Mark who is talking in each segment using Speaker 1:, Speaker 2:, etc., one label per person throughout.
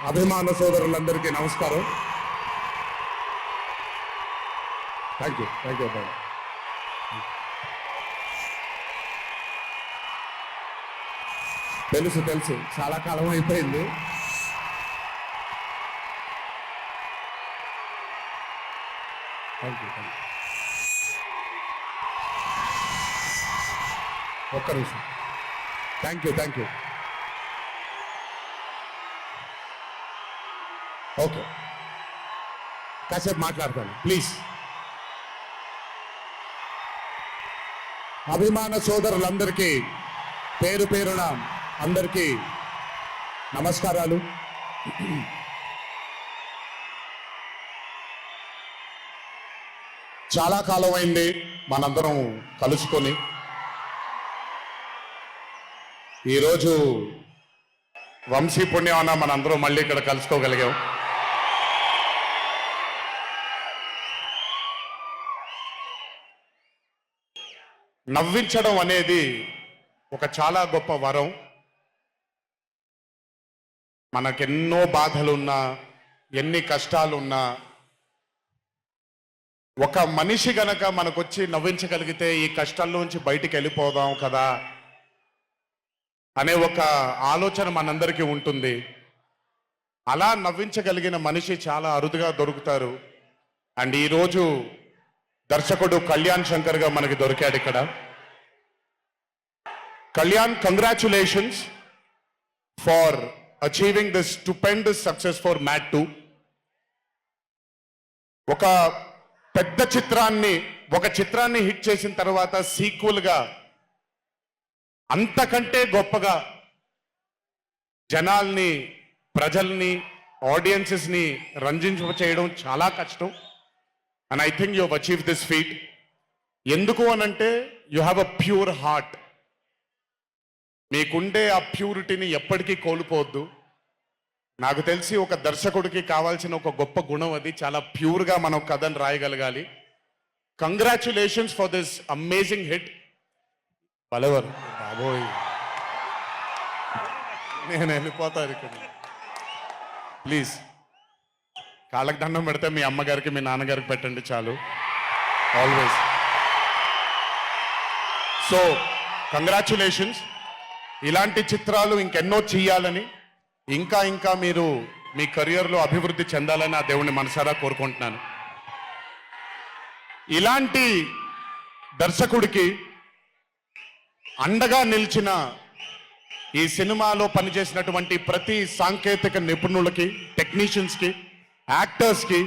Speaker 1: అభిమాన సోదరులందరికీ నమస్కారం. Thank you boy. తెలుసు చాలా కాలం అయిపోయింది. Thank you. ఒక్క నిమిషం. Thank you. ఓకే, కాసేపు మాట్లాడతాను ప్లీజ్. అభిమాన సోదరులందరికీ పేరు పేరున అందరికీ నమస్కారాలు. చాలా కాలం అయింది మనందరం కలుసుకొని. ఈరోజు వంశీ పుణ్యమన మనందరం మళ్ళీ ఇక్కడ కలుసుకోగలిగాం. నవ్వించడం అనేది ఒక చాలా గొప్ప వరం. మనకెన్నో బాధలున్నా, ఎన్ని కష్టాలున్నా, ఒక మనిషి గనక మనకొచ్చి నవ్వించగలిగితే ఈ కష్టాల్లోంచి బయటికి వెళ్ళిపోదాం కదా అనే ఒక ఆలోచన మనందరికీ ఉంటుంది. అలా నవ్వించగలిగిన మనిషి చాలా అరుదుగా దొరుకుతారు. అండ్ ఈరోజు దర్శకుడు కళ్యాణ్ శంకర్గా మనకి దొరికాడు ఇక్కడ. Kalyan, congratulations far achieving this stupendous success for mad 2. ఒక పెద్ద చిత్రాన్ని హిట్ చేసిన తర్వాత సీక్వెల్గా అంతకంటే గొప్పగా జనాల్ని, ప్రజల్ని, ఆడియన్సెస్ని రంజింపచేయడం చాలా కష్టం. And I think you have achieve this feat. ఎందుకు అనంటే you have a pure heart. మీకుండే ఆ ప్యూరిటీని ఎప్పటికీ కోల్పోవద్దు. నాకు తెలిసి ఒక దర్శకుడికి కావాల్సిన ఒక గొప్ప గుణం అది. చాలా ప్యూర్గా మనం కథను రాయగలగాలి. Congratulations for this amazing hit. పలవర్ బాబోయ్, నేను వెళ్ళిపోతాను ఇక్కడ. ప్లీజ్ కాళ్ళకి దండం పెడితే మీ అమ్మగారికి, మీ నాన్నగారికి పెట్టండి చాలు. ఆల్వేస్. So congratulations. ఇలాంటి చిత్రాలు ఇంకెన్నో చెయ్యాలని, ఇంకా మీరు మీ కెరియర్లో అభివృద్ధి చెందాలని ఆ దేవుణ్ణి మనసారా కోరుకుంటున్నాను. ఇలాంటి దర్శకుడికి అండగా నిలిచిన ఈ సినిమాలో పనిచేసినటువంటి ప్రతి సాంకేతిక నిపుణులకి, టెక్నీషియన్స్కి, యాక్టర్స్కి,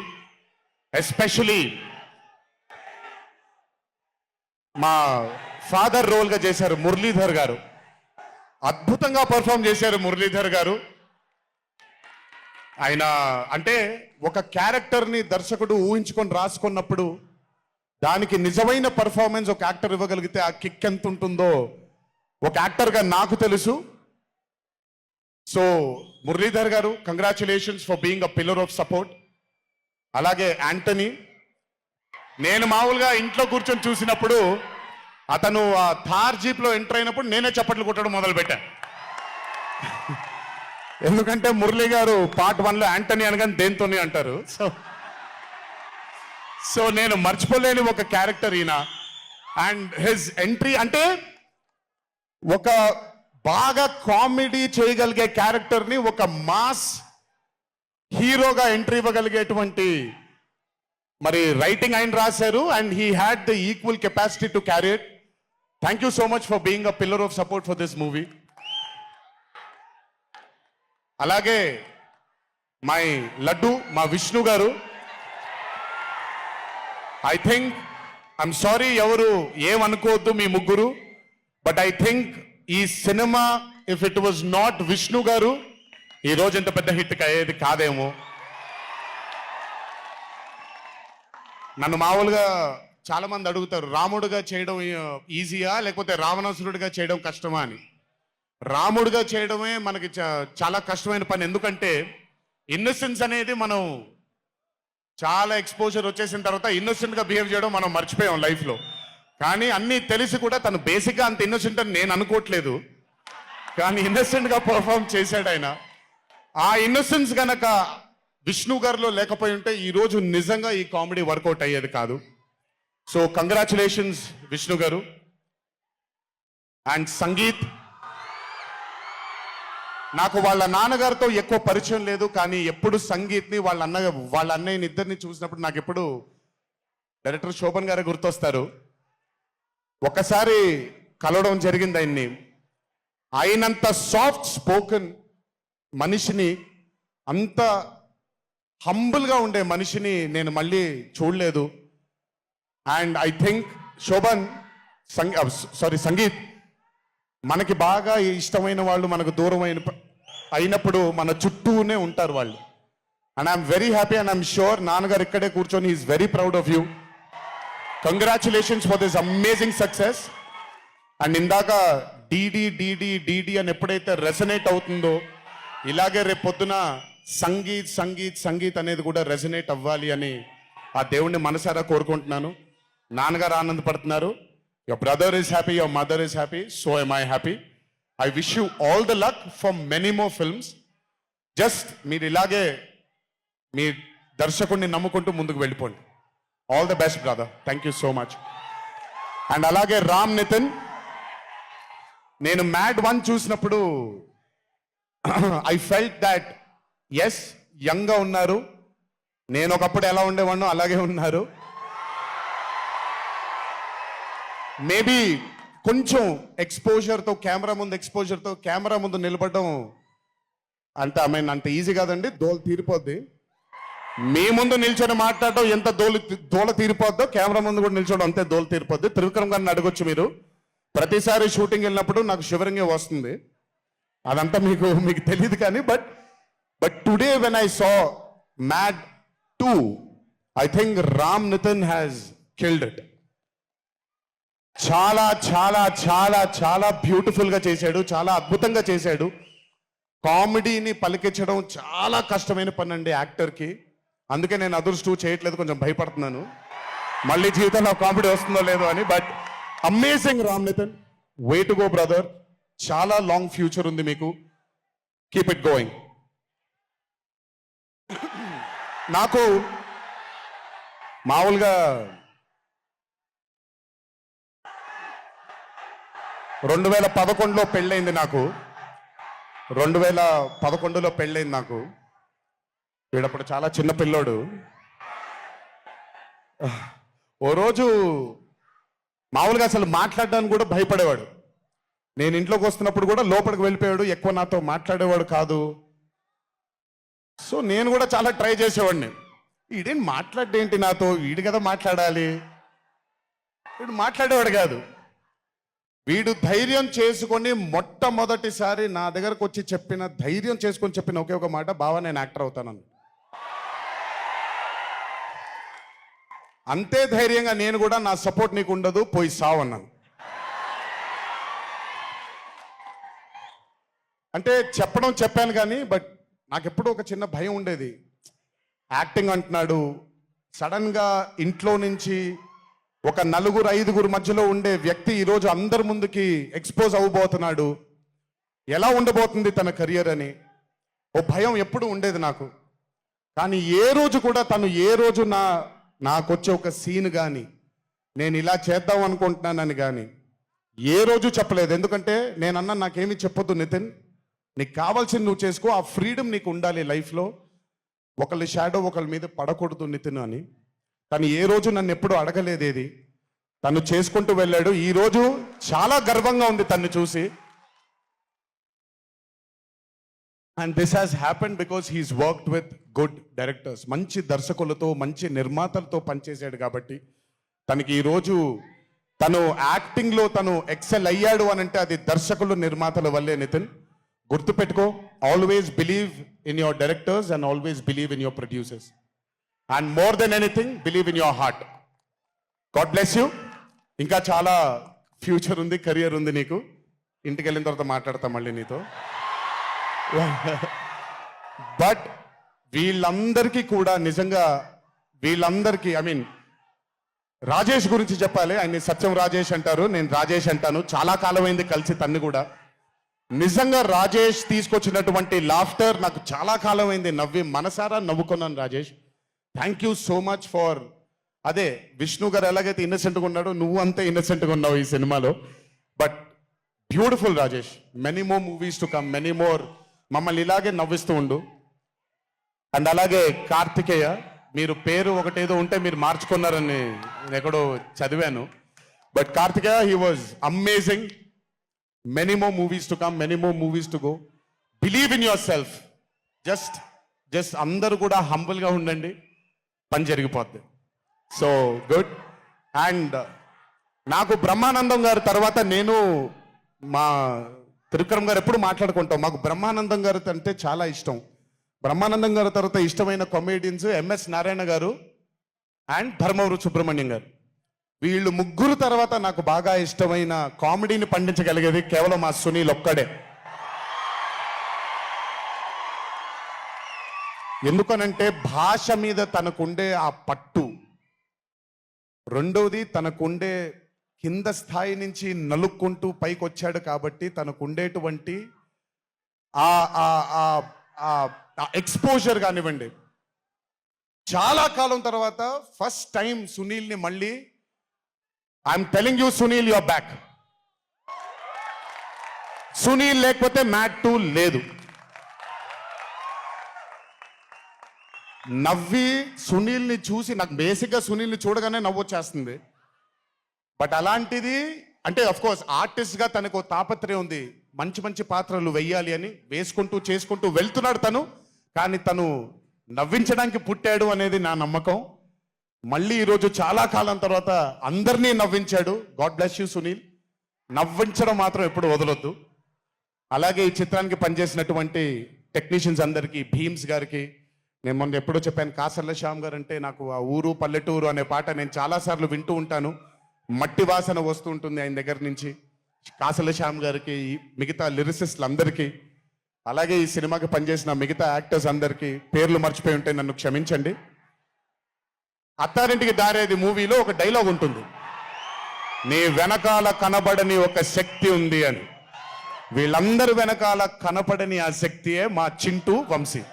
Speaker 1: ఎస్పెషలీ మా ఫాదర్ రోల్గా చేశారు మురళీధర్ గారు. అద్భుతంగా పర్ఫామ్ చేశారు మురళీధర్ గారు. ఆయన అంటే ఒక క్యారెక్టర్ని దర్శకుడు ఊహించుకొని రాసుకున్నప్పుడు దానికి నిజమైన పర్ఫార్మెన్స్ ఒక యాక్టర్ ఇవ్వగలిగితే ఆ కిక్ ఎంత ఉంటుందో ఒక యాక్టర్గా నాకు తెలుసు. సో మురళీధర్ గారు, congratulations for being a pillar of support. అలాగే యాంటనీ, నేను మామూలుగా ఇంట్లో కూర్చొని చూసినప్పుడు అతను ఆ థార్ జీప్లో ఎంటర్ అయినప్పుడు నేనే చప్పట్లు కొట్టడం మొదలుపెట్టాను. ఎందుకంటే మురళీ గారు పార్ట్ 1లో యాంటనీ అనగానే దేంతోనే అంటారు. సో నేను మర్చిపోలేని ఒక క్యారెక్టర్ ఈయన. అండ్ హిజ్ ఎంట్రీ అంటే ఒక బాగా కామెడీ చేయగలిగే క్యారెక్టర్ని ఒక మాస్ హీరోగా ఎంట్రీ ఇవ్వగలిగేటువంటి మరి రైటింగ్ ఆయన రాశారు. And he had the equal capacity to carry it. Thank you so much for being a pillar of support for this movie. అలాగే మై లడ్డు, మా విష్ణు గారు. ఐ థింక్, ఐఎమ్ సారీ ఎవరు ఏమనుకోవద్దు మీ ముగ్గురు, బట్ ఐ థింక్ ఈ cinema if it was not Vishnu గారు ఈ రోజు ఇంత పెద్ద హిట్ అయ్యేది కాదేమో. నన్ను మామూలుగా చాలా మంది అడుగుతారు, రాముడుగా చేయడం ఈజీయా లేకపోతే రావణాసురుడిగా చేయడం కష్టమా అని. రాముడుగా చేయడమే మనకి చాలా కష్టమైన పని. ఎందుకంటే ఇన్నోసెన్స్ అనేది మనం చాలా ఎక్స్పోజర్ వచ్చేసిన తర్వాత ఇన్నోసెంట్గా బిహేవ్ చేయడం మనం మర్చిపోయాం లైఫ్లో. కానీ అన్నీ తెలిసి కూడా తను బేసిక్గా అంత ఇన్నోసెంట్ అని నేను అనుకోవట్లేదు, కానీ ఇన్నోసెంట్గా పర్ఫామ్ చేశాడు ఆయన. ఆ ఇన్నోసెన్స్ గనక విష్ణు గారిలో లేకపోయి ఉంటే ఈరోజు నిజంగా ఈ కామెడీ వర్కౌట్ అయ్యేది కాదు. సో కంగ్రాచులేషన్స్ విష్ణు గారు. అండ్ సంగీత్, నాకు వాళ్ళ నాన్నగారితో ఎక్కువ పరిచయం లేదు, కానీ ఎప్పుడు సంగీత్ని వాళ్ళ అన్నయ్యని ఇద్దరిని చూసినప్పుడు నాకు ఎప్పుడు డైరెక్టర్ శోభన్ గారే గుర్తొస్తారు. ఒక్కసారి కలవడం జరిగింది ఆయన్ని. అయినంత సాఫ్ట్ స్పోకెన్ మనిషిని, అంత హంబుల్గా ఉండే మనిషిని నేను మళ్ళీ చూడలేదు. And I think Shobhan, Sangeet, మనకి బాగా ఇష్టమైన వాళ్ళు మనకు దూరం అయినప్పుడు మన చుట్టూనే ఉంటారు వాళ్ళు. And I'm very happy and I'm sure నాన్నగారు ఇక్కడే కూర్చొని is very proud of you. Congratulations for this amazing success. And ఇందాక డీడీ డీడీ డీడీ అని ఎప్పుడైతే రెసనేట్ అవుతుందో, ఇలాగే రేపు పొద్దున సంగీత్ సంగీత్ సంగీత్ అనేది కూడా రెసనేట్ అవ్వాలి అని ఆ దేవుణ్ణి మనసారా కోరుకుంటున్నాను. నాన్నగారు ఆనందపడుతున్నారు. Your brother is happy, your mother is happy, so am I happy. I wish you all the luck for many more films. Just మీరు ఇలాగే మీ దర్శకుడిని నమ్ముకుంటూ ముందుకు వెళ్ళిపోండి. All the best brother. Thank you so much. And అలాగే రామ్ నితిన్, నేను mad 1 చూసినప్పుడు ఐ ఫెల్ట్ దాట్ ఎస్, యంగ్గా ఉన్నారు, నేను ఒకప్పుడు ఎలా ఉండేవాడినో అలాగే ఉన్నారు. మేబీ కొంచెం ఎక్స్పోజర్తో, కెమెరా ముందు నిలబడడం అంత ఈజీ కాదండి. దోల తీరిపోద్ది. మీ ముందు నిల్చొని మాట్లాడటం ఎంత దోల తీరిపోద్దో, కెమెరా ముందు కూడా నిల్చోవడం అంతే దోల తీరిపోద్ది. త్రివిక్రమ్ గారిని అడగొచ్చు మీరు. ప్రతిసారి షూటింగ్ వెళ్ళినప్పుడు నాకు షివరింగే వస్తుంది. అదంతా మీకు తెలియదు కానీ but today when I saw Mad 2, I think Ram Nitin has killed it. చాలా చాలా చాలా చాలా బ్యూటిఫుల్గా చేశాడు, చాలా అద్భుతంగా చేశాడు. కామెడీని పలికించడం చాలా కష్టమైన పని అండి యాక్టర్కి. అందుకే నేను అదర్స్ 2 చేయట్లేదు, కొంచెం భయపడుతున్నాను మళ్ళీ జీవితంలో కామెడీ వస్తుందో లేదో అని. But amazing Ram Nitin, way to go brother. చాలా లాంగ్ ఫ్యూచర్ ఉంది మీకు. Keep it going. నాకు మామూలుగా 2011లో పెళ్ళైంది నాకు. 2011లో పెళ్ళైంది నాకు. వీడప్పుడు చాలా చిన్న పిల్లోడు. ఓ రోజు మామూలుగా అసలు మాట్లాడడానికి కూడా భయపడేవాడు. నేను ఇంట్లోకి వస్తున్నప్పుడు కూడా లోపలికి వెళ్ళిపోయాడు, ఎక్కువ నాతో మాట్లాడేవాడు కాదు. సో నేను కూడా చాలా ట్రై చేసేవాడిని. వీడేం మాట్లాడేంటి నాతో, వీడు కదా మాట్లాడాలి. వీడు మాట్లాడేవాడు కాదు. వీడు ధైర్యం చేసుకొని మొట్టమొదటిసారి నా దగ్గరకు వచ్చి ధైర్యం చేసుకొని చెప్పిన ఒకే ఒక మాట, బావా నేను యాక్టర్ అవుతానని. అంతే ధైర్యంగా నేను కూడా, నా సపోర్ట్ నీకు ఉండదు, పోయి సావు అన్నాను. అంటే చెప్పాను కానీ బట్ నాకు ఎప్పుడూ ఒక చిన్న భయం ఉండేది. యాక్టింగ్ అంటున్నాడు, సడన్గా ఇంట్లో నుంచి ఒక 4-5 మధ్యలో ఉండే వ్యక్తి ఈరోజు అందరి ముందుకి ఎక్స్పోజ్ అవ్వబోతున్నాడు, ఎలా ఉండబోతుంది తన కెరియర్ అని ఓ భయం ఎప్పుడు ఉండేది నాకు. కానీ ఏ రోజు కూడా నాకొచ్చే ఒక సీన్ కానీ, నేను ఇలా చేద్దాం అనుకుంటున్నానని కానీ ఏ రోజు చెప్పలేదు. ఎందుకంటే నేనన్నా నాకేమీ చెప్పొద్దు నితిన్, నీకు కావాల్సింది నువ్వు చేసుకో, ఆ ఫ్రీడమ్ నీకు ఉండాలి లైఫ్లో, ఒకళ్ళ షాడో ఒకళ్ళ మీద పడకూడదు నితిన్ అని. కానీ ఏ రోజు నన్ను ఎప్పుడు అడగలేదేది. తను చేసుకుంటూ వెళ్ళాడు. ఈరోజు చాలా గర్వంగా ఉంది తన్ని చూసి. And this has happened because he's worked with good directors. మంచి దర్శకులతో, మంచి నిర్మాతలతో పనిచేశాడు కాబట్టి తనకి ఈరోజు తను యాక్టింగ్లో తను ఎక్సెల్ అయ్యాడు అని అంటే అది దర్శకులు, నిర్మాతల వల్లే నితిన్. గుర్తుపెట్టుకో, always believe in your directors and always believe in your producers. And more than anything believe in your heart. God bless you. ఇంకా చాలా ఫ్యూచర్ ఉంది, కెరియర్ ఉంది నీకు. ఇంటికి వెళ్ళిన తర్వాత మాట్లాడతా మళ్ళీ నీతో. బట్ వీళ్ళందరికీ కూడా నిజంగా ఐ మీన్ రాజేష్ గురించి చెప్పాలి. ఆయన్ని సత్యం రాజేష్ అంటారు, నేను రాజేష్ అంటాను. చాలా కాలమైంది కలిసి తన్ని కూడా. నిజంగా రాజేష్ తీసుకొచ్చినటువంటి లాఫ్టర్ నాకు చాలా కాలం అయింది నవ్వి మనసారా నవ్వుకున్నాను Rajesh. Thank you so much for అదే విష్ణు గారు ఎలాగైతే innocent గా ఉన్నాడో నువ్వు అంతే innocent గా ఉన్నావు ఈ సినిమాలో. But beautiful Rajesh, many more movies to come, many more. మమ్మల్ని ఇలాగే నవ్విస్తూ ఉండు. అండ్ అలాగే కార్తికేయ, మీరు పేరు ఒకటేదో ఉంటే మీరు మార్చుకున్నారని నేను ఎక్కడో చదివాను. But Karthikeya, he was amazing. Many more movies to come, many more movies to go. Believe in yourself. Just అందరూ కూడా హంబుల్గా ఉండండి, పని జరిగిపోద్ది. So good. అండ్ నాకు బ్రహ్మానందం గారి తర్వాత నేను మా త్రివిక్రమ్ గారు ఎప్పుడు మాట్లాడుకుంటాం, మాకు బ్రహ్మానందం గారు అంటే చాలా ఇష్టం. బ్రహ్మానందం గారి తర్వాత ఇష్టమైన కామెడియన్స్ ఎంఎస్ నారాయణ గారు అండ్ ధర్మవరం సుబ్రహ్మణ్యం గారు. వీళ్ళు ముగ్గురు తర్వాత నాకు బాగా ఇష్టమైన కామెడీని పండించగలిగేది కేవలం ఆ సునీల్ ఒక్కడే. ఎందుకనంటే భాష మీద తనకుండే ఆ పట్టు, రెండోది తనకుండే కింద స్థాయి నుంచి నలుక్కుంటూ పైకి వచ్చాడు కాబట్టి తనకుండేటువంటి ఆ ఎక్స్పోజర్ కానివ్వండి. చాలా కాలం తర్వాత ఫస్ట్ టైం సునీల్ని మళ్ళీ, I'm telling you Sunil, your back. Sunil లేకపోతే మ్యాట్ 2 లేదు. నవ్వి సునీల్ని చూసి నాకు బేసిక్గా సునీల్ని చూడగానే నవ్వొచ్చేస్తుంది. బట్ అలాంటిది అంటే అఫ్ కోర్స్ ఆర్టిస్ట్గా తనకు తాపత్రయం ఉంది, మంచి మంచి పాత్రలు వెయ్యాలి అని వేసుకుంటూ చేసుకుంటూ వెళ్తున్నాడు తను. కానీ తను నవ్వించడానికి పుట్టాడు అనేది నా నమ్మకం. మళ్ళీ ఈరోజు చాలా కాలం తర్వాత అందరినీ నవ్వించాడు. God bless you Sunil. నవ్వించడం మాత్రం ఎప్పుడు వదలొద్దు. అలాగే ఈ చిత్రానికి పనిచేసినటువంటి టెక్నీషియన్స్ అందరికీ, భీమ్స్ గారికి, నేను మొన్న ఎప్పుడో చెప్పాను, కాసర్ల శ్యామ్ గారు అంటే నాకు ఆ ఊరు పల్లెటూరు అనే పాట నేను చాలాసార్లు వింటూ ఉంటాను. మట్టి వాసన వస్తూ ఉంటుంది ఆయన దగ్గర నుంచి. కాసర్ల శ్యామ్ గారికి, మిగతా లిరిసిస్టులు అందరికీ, అలాగే ఈ సినిమాకి పనిచేసిన మిగతా యాక్టర్స్ అందరికీ పేర్లు మర్చిపోయి ఉంటే నన్ను క్షమించండి. అత్తారింటికి దారేది మూవీలో ఒక డైలాగ్ ఉంటుంది, నీ వెనకాల కనబడని ఒక శక్తి ఉంది అని. వీళ్ళందరి వెనకాల కనపడని ఆ శక్తియే మా చింటూ వంశీ.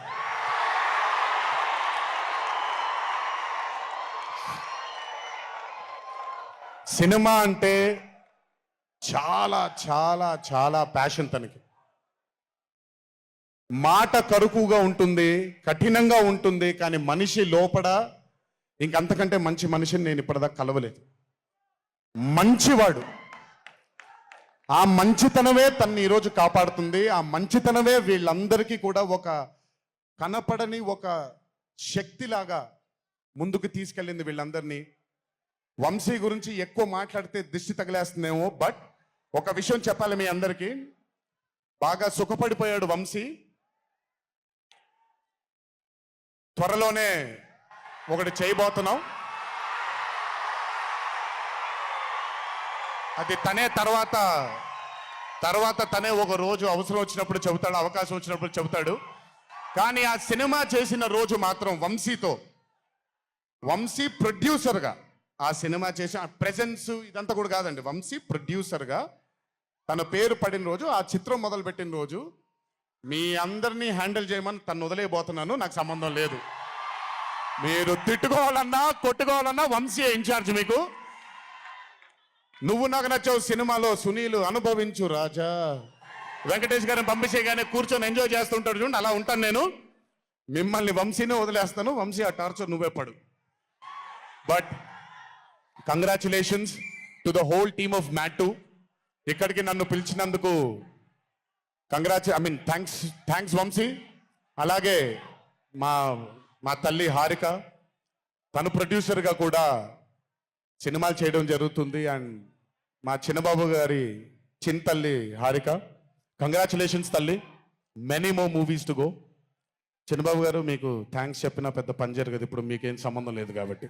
Speaker 1: సినిమా అంటే చాలా చాలా చాలా ప్యాషన్ తనకి. మాట కరుకుగా ఉంటుంది, కఠినంగా ఉంటుంది, కానీ మనిషి లోపల ఇంకంతకంటే మంచి మనిషిని నేను ఇప్పటిదాకా కలవలేదు. మంచివాడు. ఆ మంచితనమే తన్ని ఈరోజు కాపాడుతుంది. ఆ మంచితనమే వీళ్ళందరికీ కూడా ఒక కనపడని ఒక శక్తిలాగా ముందుకు తీసుకెళ్ళింది వీళ్ళందరినీ. వంశీ గురించి ఎక్కువ మాట్లాడితే దిష్టి తగిలేస్తుందేమో, బట్ ఒక విషయం చెప్పాలి మీ అందరికీ. బాగా సుఖపడిపోయాడు వంశీ. త్వరలోనే ఒకటి చేయబోతున్నాం. అది తనే తర్వాత తనే ఒక రోజు అవసరం వచ్చినప్పుడు చెబుతాడు, అవకాశం వచ్చినప్పుడు చెబుతాడు. కానీ ఆ సినిమా చేసిన రోజు మాత్రం వంశీతో, వంశీ ప్రొడ్యూసర్గా ఆ సినిమా చేసి ఆ ప్రెజెన్స్ ఇదంతా కూడా కాదండి, వంశీ ప్రొడ్యూసర్గా తన పేరు పడిన రోజు, ఆ చిత్రం మొదలుపెట్టిన రోజు, మీ అందరినీ హ్యాండిల్ చేయమని తను వదిలేయబోతున్నాను. నాకు సంబంధం లేదు. మీరు తిట్టుకోవాలన్నా కొట్టుకోవాలన్నా వంశీ ఇన్ఛార్జ్ మీకు. నువ్వు నాకు నచ్చావు సినిమాలో సునీల్, అనుభవించు రాజా. వెంకటేష్ గారిని పంపించేయగానే కూర్చొని ఎంజాయ్ చేస్తుంటాడు చూడండి, అలా ఉంటాను నేను. మిమ్మల్ని వంశీనే వదిలేస్తాను. వంశీ ఆ టార్చర్ నువ్వే పడు. But congratulations to the whole team of Mad 2. ఇక్కడికి నన్ను పిలిచినందుకు థ్యాంక్స్ వంశీ. అలాగే మా తల్లి హారిక, తను ప్రొడ్యూసర్గా కూడా సినిమాలు చేయడం జరుగుతుంది. అండ్ మా చిన్నబాబు గారి తల్లి హారిక, కంగ్రాచులేషన్స్ తల్లి. Many more movies to go. Chinnababu garu మీకు థ్యాంక్స్ చెప్పినా పెద్ద పని జరగదు, ఇప్పుడు మీకేం సంబంధం లేదు కాబట్టి.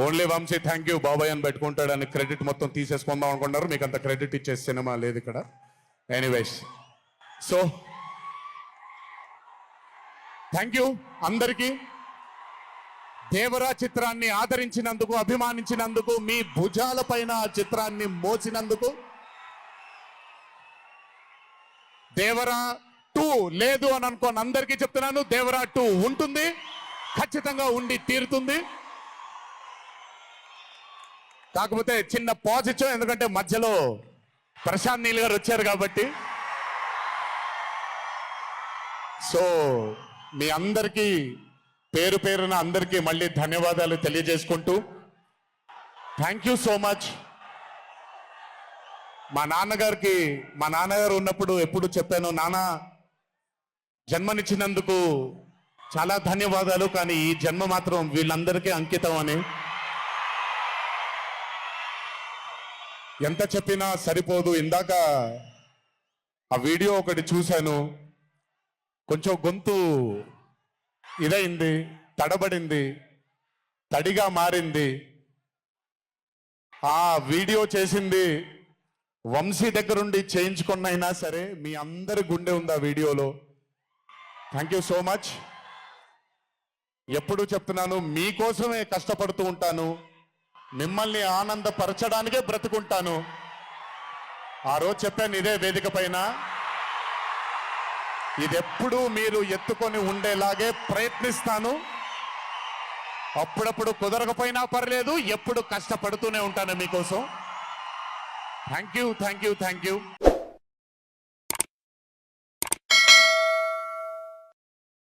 Speaker 1: ఓన్లీ వంశీ థ్యాంక్ యూ బాబాయ్ అని పెట్టుకుంటాడని క్రెడిట్ మొత్తం తీసేసుకుందాం అనుకుంటారు. మీకు అంత క్రెడిట్ ఇచ్చే సినిమా లేదు ఇక్కడ. ఎనీవేస్, సో థ్యాంక్ యూ అందరికీ. దేవరా చిత్రాన్ని ఆదరించినందుకు, అభిమానించినందుకు, మీ భుజాల పైన ఆ చిత్రాన్ని మోసినందుకు, దేవరా 2 లేదు అని అనుకోని అందరికీ చెప్తున్నాను, దేవరా 2 ఉంటుంది, ఖచ్చితంగా ఉండి తీరుతుంది. కాకపోతే చిన్న పాజ్ ఇచ్చాం, ఎందుకంటే మధ్యలో ప్రశాంత్ నీల్ గారు వచ్చారు కాబట్టి. సో మీ అందరికీ పేరు పేరున అందరికీ మళ్ళీ ధన్యవాదాలు తెలియజేసుకుంటూ, థ్యాంక్ యూ సో మచ్. మా నాన్నగారు ఉన్నప్పుడు ఎప్పుడు చెప్పాను, నాన్న జన్మనిచ్చినందుకు చాలా ధన్యవాదాలు, కానీ ఈ జన్మ మాత్రం వీళ్ళందరికీ అంకితం అని. ఎంత చెప్పినా సరిపోదు. ఇందాక ఆ వీడియో ఒకటి చూశాను, కొంచెం గొంతు ఇదైంది, తడబడింది, తడిగా మారింది. ఆ వీడియో చేసింది వంశీ దగ్గరుండి చేయించుకున్నైనా సరే మీ అందరి గుండె ఉంది ఆ వీడియోలో. Thank you so much. ఎప్పుడు చెప్తున్నాను, మీకోసమే కష్టపడుతూ ఉంటాను, మిమ్మల్ని ఆనందపరచడానికే బ్రతుకుంటాను. ఆ రోజు చెప్పాను ఇదే వేదిక పైన, ఇదెప్పుడు మీరు ఎత్తుకొని ఉండేలాగే ప్రయత్నిస్తాను. అప్పుడప్పుడు కుదరకపోయినా పర్లేదు, ఎప్పుడు కష్టపడుతూనే ఉంటాను మీకోసం. Thank you.